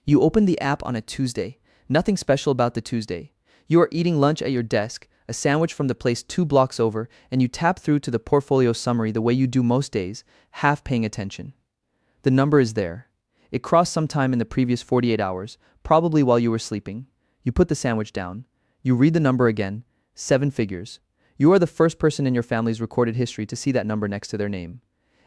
You open the app on a Tuesday. Nothing special about the Tuesday. You are eating lunch at your desk, a sandwich from the place 2 blocks over, and you tap through to the portfolio summary the way you do most days, half paying attention. The number is there. It crossed sometime in the previous 48 hours, probably while you were sleeping. You put the sandwich down. You read the number again, 7 figures. You are the first person in your family's recorded history to see that number next to their name.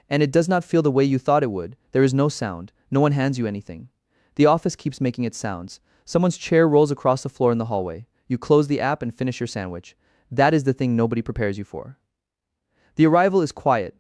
And it does not feel the way you thought it would. There is no sound. No one hands you anything. The office keeps making its sounds. Someone's chair rolls across the floor in the hallway. You close the app and finish your sandwich. That is the thing nobody prepares you for. The arrival is quiet.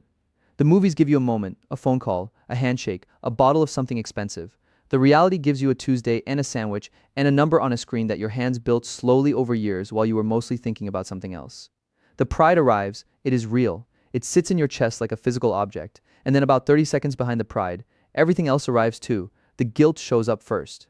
The movies give you a moment, a phone call, a handshake, a bottle of something expensive. The reality gives you a Tuesday and a sandwich and a number on a screen that your hands built slowly over years while you were mostly thinking about something else. The pride arrives. It is real. It sits in your chest like a physical object. And then about 30 seconds behind the pride, everything else arrives too. The guilt shows up first.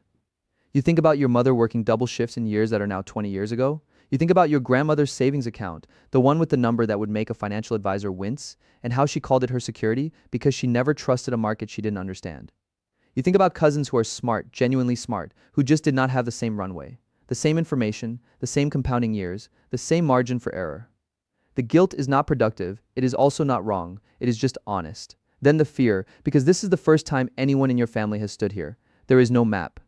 You think about your mother working double shifts in years that are now 20 years ago. You think about your grandmother's savings account, the one with the number that would make a financial advisor wince, and how she called it her security because she never trusted a market she didn't understand. You think about cousins who are smart, genuinely smart, who just did not have the same runway, the same information, the same compounding years, the same margin for error. The guilt is not productive. It is also not wrong. It is just honest. Then the fear, because this is the first time anyone in your family has stood here. There is no map.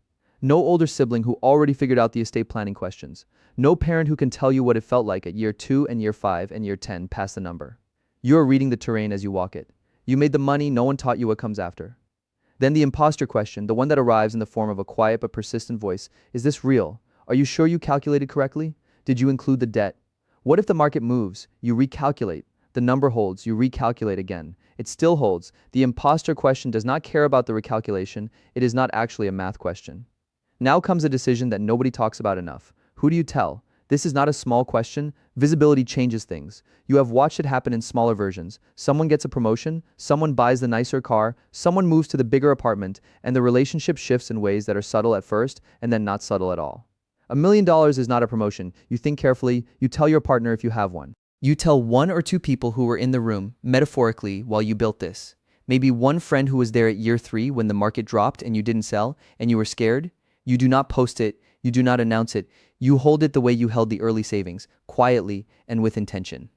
No older sibling who already figured out the estate planning questions. No parent who can tell you what it felt like at year 2 and year 5 and year 10 past the number. You are reading the terrain as you walk it. You made the money, no one taught you what comes after. Then the imposter question, the one that arrives in the form of a quiet but persistent voice. Is this real? Are you sure you calculated correctly? Did you include the debt? What if the market moves? You recalculate. The number holds, you recalculate again. It still holds. The imposter question does not care about the recalculation. It is not actually a math question. Now comes a decision that nobody talks about enough. Who do you tell? This is not a small question. Visibility changes things. You have watched it happen in smaller versions. Someone gets a promotion, someone buys the nicer car, someone moves to the bigger apartment, and the relationship shifts in ways that are subtle at first and then not subtle at all. $1 million is not a promotion. You think carefully. You tell your partner if you have one. You tell 1 or 2 people who were in the room, metaphorically, while you built this. Maybe one friend who was there at year 3 when the market dropped and you didn't sell and you were scared. You do not post it. You do not announce it. You hold it the way you held the early savings, quietly and with intention.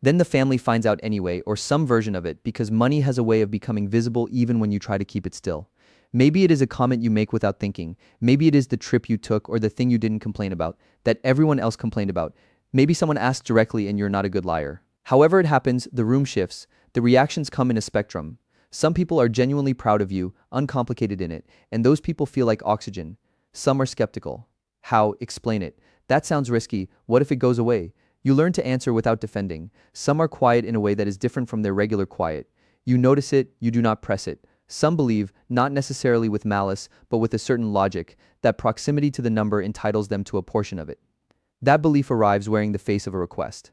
Then the family finds out anyway, or some version of it, because money has a way of becoming visible even when you try to keep it still. Maybe it is a comment you make without thinking. Maybe it is the trip you took or the thing you didn't complain about, that everyone else complained about. Maybe someone asked directly and you're not a good liar. However it happens, the room shifts. The reactions come in a spectrum. Some people are genuinely proud of you, uncomplicated in it, and those people feel like oxygen. Some are skeptical. How? Explain it. That sounds risky. What if it goes away? You learn to answer without defending. Some are quiet in a way that is different from their regular quiet. You notice it, you do not press it. Some believe, not necessarily with malice, but with a certain logic, that proximity to the number entitles them to a portion of it. That belief arrives wearing the face of a request.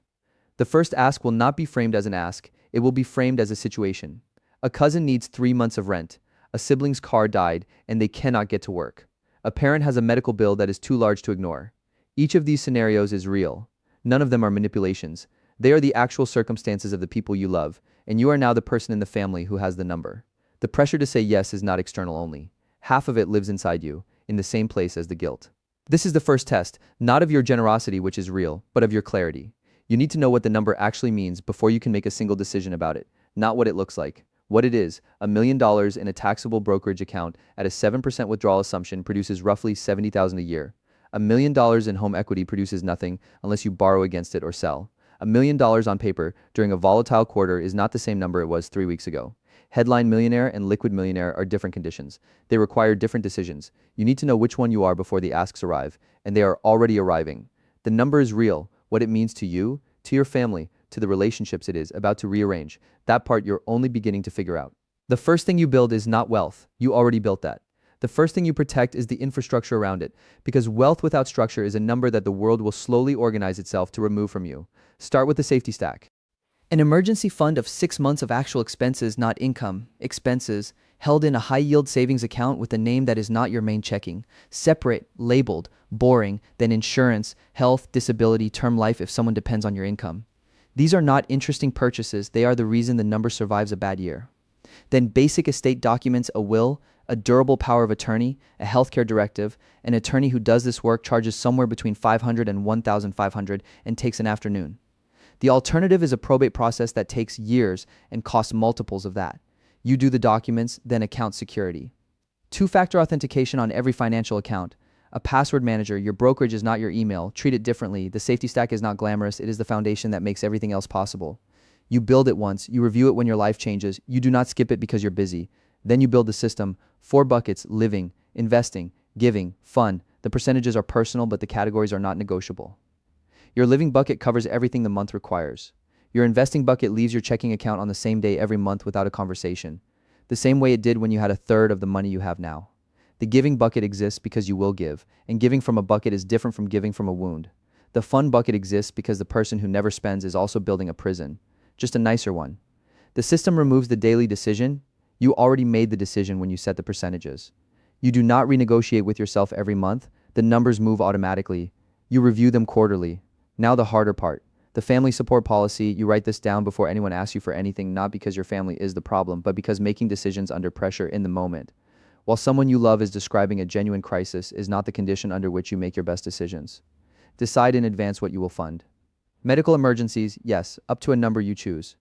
The first ask will not be framed as an ask, it will be framed as a situation. A cousin needs 3 months of rent. A sibling's car died, and they cannot get to work. A parent has a medical bill that is too large to ignore. Each of these scenarios is real. None of them are manipulations. They are the actual circumstances of the people you love, and you are now the person in the family who has the number. The pressure to say yes is not external only. Half of it lives inside you, in the same place as the guilt. This is the first test, not of your generosity, which is real, but of your clarity. You need to know what the number actually means before you can make a single decision about it, not what it looks like. What it is, $1 million in a taxable brokerage account at a 7% withdrawal assumption produces roughly $70,000 a year. $1 million in home equity produces nothing unless you borrow against it or sell. $1 million on paper during a volatile quarter is not the same number it was 3 weeks ago. Headline Millionaire and Liquid Millionaire are different conditions. They require different decisions. You need to know which one you are before the asks arrive, and they are already arriving. The number is real. What it means to you, to your family, to the relationships it is about to rearrange. That part you're only beginning to figure out. The first thing you build is not wealth. You already built that. The first thing you protect is the infrastructure around it, because wealth without structure is a number that the world will slowly organize itself to remove from you. Start with the safety stack. An emergency fund of 6 months of actual expenses, not income, expenses, held in a high-yield savings account with a name that is not your main checking. Separate, labeled, boring, then insurance, health, disability, term life if someone depends on your income. These are not interesting purchases. They are the reason the number survives a bad year. Then basic estate documents, a will, a durable power of attorney, a healthcare directive. An attorney who does this work charges somewhere between 500 and 1,500 and takes an afternoon. The alternative is a probate process that takes years and costs multiples of that. You do the documents, then account security. Two-factor authentication on every financial account. A password manager. Your brokerage is not your email. Treat it differently. The safety stack is not glamorous. It is the foundation that makes everything else possible. You build it once. You review it when your life changes. You do not skip it because you're busy. Then you build the system. 4 buckets: living, investing, giving, fun. The percentages are personal, but the categories are not negotiable. Your living bucket covers everything the month requires. Your investing bucket leaves your checking account on the same day every month without a conversation, the same way it did when you had a third of the money you have now. The giving bucket exists because you will give, and giving from a bucket is different from giving from a wound. The fun bucket exists because the person who never spends is also building a prison, just a nicer one. The system removes the daily decision. You already made the decision when you set the percentages. You do not renegotiate with yourself every month. The numbers move automatically. You review them quarterly. Now the harder part. The family support policy. You write this down before anyone asks you for anything, not because your family is the problem, but because making decisions under pressure in the moment, while someone you love is describing a genuine crisis, is not the condition under which you make your best decisions. Decide in advance what you will fund. Medical emergencies, yes, up to a number you choose.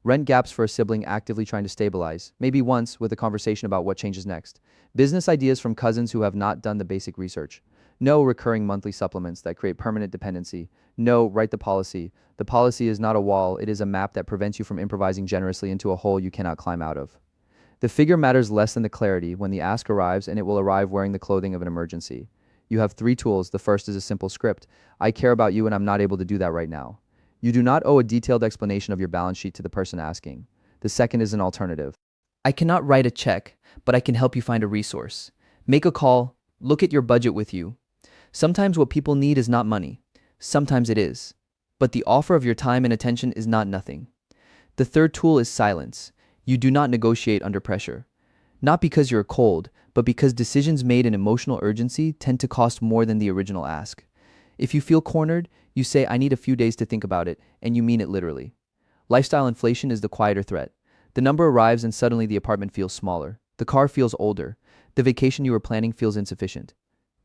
Rent gaps for a sibling actively trying to stabilize, maybe once with a conversation about what changes next. Business ideas from cousins who have not done the basic research. No recurring monthly supplements that create permanent dependency. No, write the policy. The policy is not a wall, it is a map that prevents you from improvising generously into a hole you cannot climb out of. The figure matters less than the clarity when the ask arrives, and it will arrive wearing the clothing of an emergency. You have 3 tools. The first is a simple script. I care about you and I'm not able to do that right now. You do not owe a detailed explanation of your balance sheet to the person asking. The second is an alternative. I cannot write a check, but I can help you find a resource. Make a call. Look at your budget with you. Sometimes what people need is not money. Sometimes it is. But the offer of your time and attention is not nothing. The third tool is silence. You do not negotiate under pressure. Not because you're cold, but because decisions made in emotional urgency tend to cost more than the original ask. If you feel cornered, you say, I need a few days to think about it, and you mean it literally. Lifestyle inflation is the quieter threat. The number arrives and suddenly the apartment feels smaller. The car feels older. The vacation you were planning feels insufficient.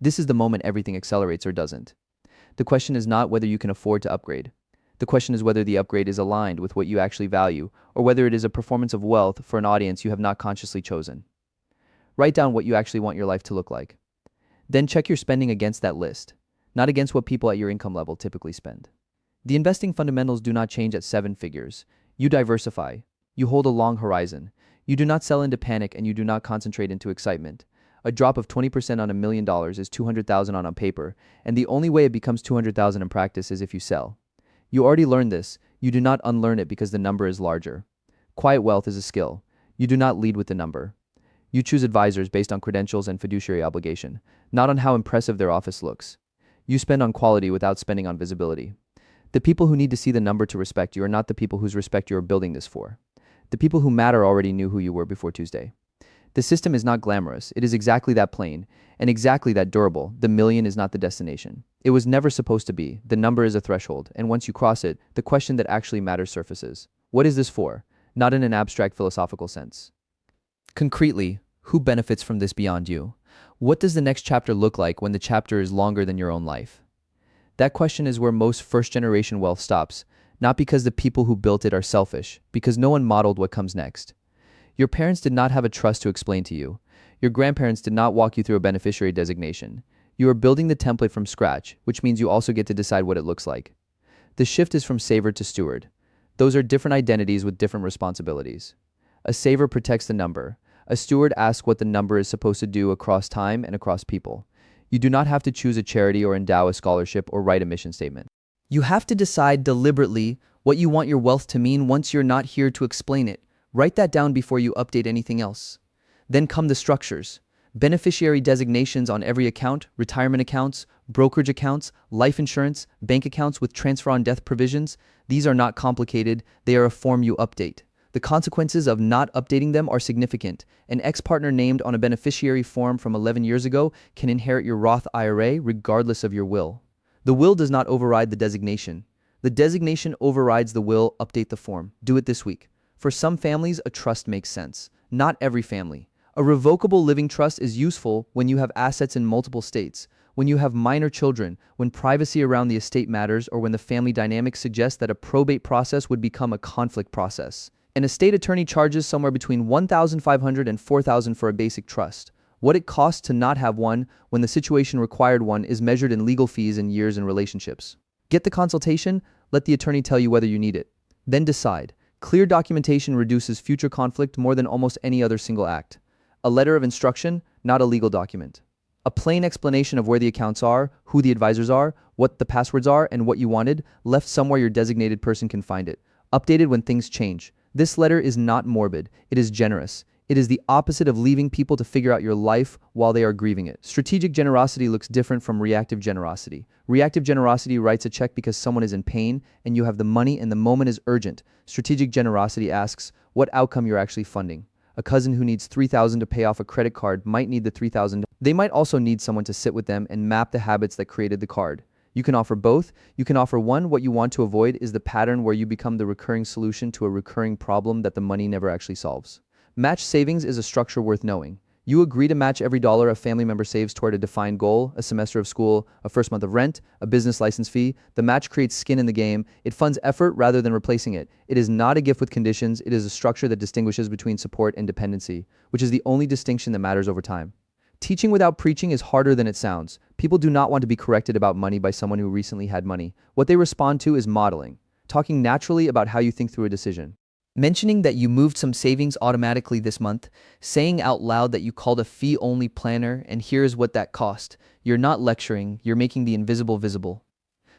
This is the moment everything accelerates or doesn't. The question is not whether you can afford to upgrade. The question is whether the upgrade is aligned with what you actually value, or whether it is a performance of wealth for an audience you have not consciously chosen. Write down what you actually want your life to look like. Then check your spending against that list, not against what people at your income level typically spend. The investing fundamentals do not change at 7 figures. You diversify. You hold a long horizon. You do not sell into panic and you do not concentrate into excitement. A drop of 20% on $1 million is $200,000 on paper, and the only way it becomes $200,000 in practice is if you sell. You already learned this. You do not unlearn it because the number is larger. Quiet wealth is a skill. You do not lead with the number. You choose advisors based on credentials and fiduciary obligation, not on how impressive their office looks. You spend on quality without spending on visibility. The people who need to see the number to respect you are not the people whose respect you are building this for. The people who matter already knew who you were before Tuesday. The system is not glamorous. It is exactly that plain and exactly that durable. The million is not the destination. It was never supposed to be. The number is a threshold, and once you cross it, the question that actually matters surfaces. What is this for? Not in an abstract philosophical sense. Concretely, who benefits from this beyond you? What does the next chapter look like when the chapter is longer than your own life? That question is where most first-generation wealth stops, not because the people who built it are selfish, because no one modeled what comes next. Your parents did not have a trust to explain to you. Your grandparents did not walk you through a beneficiary designation. You are building the template from scratch, which means you also get to decide what it looks like. The shift is from saver to steward. Those are different identities with different responsibilities. A saver protects the number. A steward asks what the number is supposed to do across time and across people. You do not have to choose a charity or endow a scholarship or write a mission statement. You have to decide deliberately what you want your wealth to mean once you're not here to explain it. Write that down before you update anything else. Then come the structures. Beneficiary designations on every account, retirement accounts, brokerage accounts, life insurance, bank accounts with transfer on death provisions. These are not complicated. They are a form you update. The consequences of not updating them are significant. An ex-partner named on a beneficiary form from 11 years ago can inherit your Roth IRA regardless of your will. The will does not override the designation. The designation overrides the will. Update the form. Do it this week. For some families, a trust makes sense. Not every family. A revocable living trust is useful when you have assets in multiple states, when you have minor children, when privacy around the estate matters, or when the family dynamic suggests that a probate process would become a conflict process. An estate attorney charges somewhere between $1,500 and $4,000 for a basic trust. What it costs to not have one when the situation required one is measured in legal fees and years in relationships. Get the consultation, let the attorney tell you whether you need it. Then decide. Clear documentation reduces future conflict more than almost any other single act. A letter of instruction, not a legal document. A plain explanation of where the accounts are, who the advisors are, what the passwords are, and what you wanted, left somewhere your designated person can find it. Updated when things change. This letter is not morbid, it is generous. It is the opposite of leaving people to figure out your life while they are grieving it. Strategic generosity looks different from reactive generosity. Reactive generosity writes a check because someone is in pain and you have the money and the moment is urgent. Strategic generosity asks what outcome you're actually funding. A cousin who needs $3,000 to pay off a credit card might need the $3,000. They might also need someone to sit with them and map the habits that created the card. You can offer both. You can offer one. What you want to avoid is the pattern where you become the recurring solution to a recurring problem that the money never actually solves. Match savings is a structure worth knowing. You agree to match every dollar a family member saves toward a defined goal, a semester of school, a first month of rent, a business license fee. The match creates skin in the game. It funds effort rather than replacing it. It is not a gift with conditions. It is a structure that distinguishes between support and dependency, which is the only distinction that matters over time. Teaching without preaching is harder than it sounds. People do not want to be corrected about money by someone who recently had money. What they respond to is modeling, talking naturally about how you think through a decision. Mentioning that you moved some savings automatically this month, saying out loud that you called a fee-only planner and here's what that cost. You're not lecturing, you're making the invisible visible.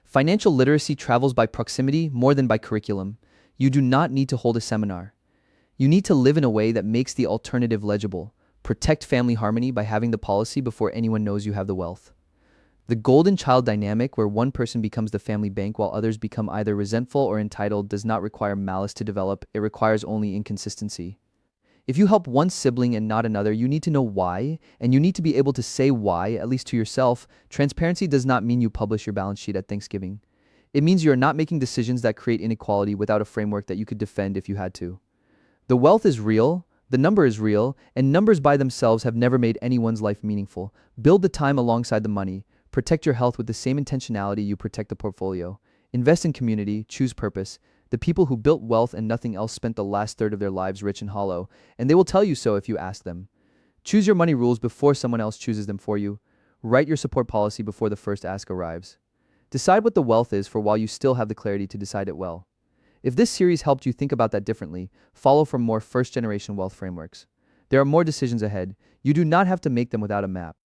Financial literacy travels by proximity more than by curriculum. You do not need to hold a seminar. You need to live in a way that makes the alternative legible. Protect family harmony by having the policy before anyone knows you have the wealth. The golden child dynamic, where one person becomes the family bank while others become either resentful or entitled, does not require malice to develop. It requires only inconsistency. If you help one sibling and not another, you need to know why, and you need to be able to say why, at least to yourself. Transparency does not mean you publish your balance sheet at Thanksgiving. It means you are not making decisions that create inequality without a framework that you could defend if you had to. The wealth is real. The number is real, and numbers by themselves have never made anyone's life meaningful. Build the time alongside the money. Protect your health with the same intentionality you protect the portfolio. Invest in community, choose purpose. The people who built wealth and nothing else spent the last third of their lives rich and hollow, and they will tell you so if you ask them. Choose your money rules before someone else chooses them for you. Write your support policy before the first ask arrives. Decide what the wealth is for while you still have the clarity to decide it well. If this series helped you think about that differently, follow for more first-generation wealth frameworks. There are more decisions ahead. You do not have to make them without a map.